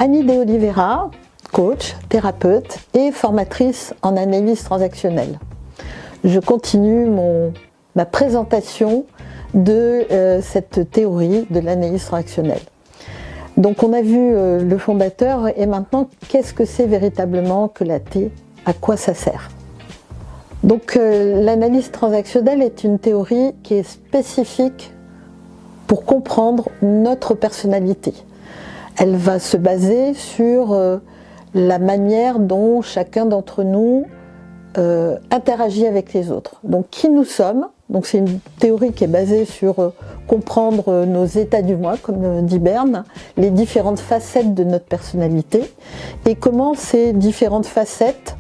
Annie De Oliveira, coach, thérapeute et formatrice en analyse transactionnelle. Je continue ma présentation de cette théorie de l'analyse transactionnelle. Donc on a vu le fondateur et maintenant qu'est-ce que c'est véritablement que la T, à quoi ça sert? Donc l'analyse transactionnelle est une théorie qui est spécifique pour comprendre notre personnalité. Elle va se baser sur la manière dont chacun d'entre nous interagit avec les autres. Donc qui nous sommes, donc c'est une théorie qui est basée sur comprendre nos états du moi, comme dit Berne, les différentes facettes de notre personnalité et comment ces différentes facettes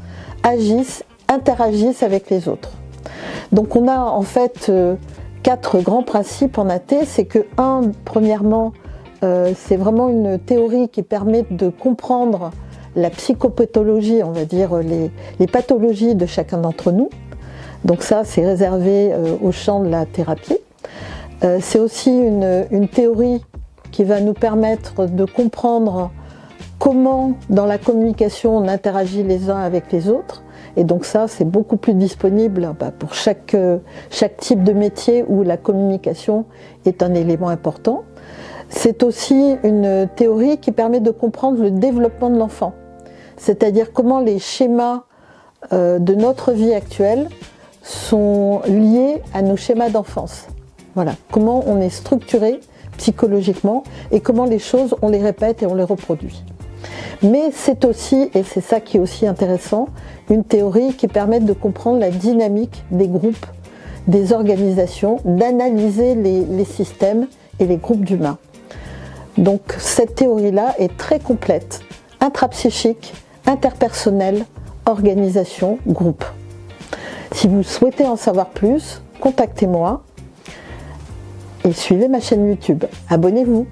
interagissent avec les autres. Donc on a en fait 4 grands principes en AT, c'est que premièrement, c'est vraiment une théorie qui permet de comprendre la psychopathologie, on va dire les pathologies de chacun d'entre nous. Donc ça, c'est réservé au champ de la thérapie. C'est aussi une théorie qui va nous permettre de comprendre comment, dans la communication, on interagit les uns avec les autres. Et donc ça, c'est beaucoup plus disponible pour chaque type de métier où la communication est un élément important. C'est aussi une théorie qui permet de comprendre le développement de l'enfant, c'est-à-dire comment les schémas de notre vie actuelle sont liés à nos schémas d'enfance. Voilà, comment on est structuré psychologiquement et comment les choses, on les répète et on les reproduit. Mais c'est aussi, et c'est ça qui est aussi intéressant, une théorie qui permet de comprendre la dynamique des groupes, des organisations, d'analyser les systèmes et les groupes d'humains. Donc cette théorie-là est très complète, intrapsychique, interpersonnelle, organisation, groupe. Si vous souhaitez en savoir plus, contactez-moi et suivez ma chaîne YouTube. Abonnez-vous.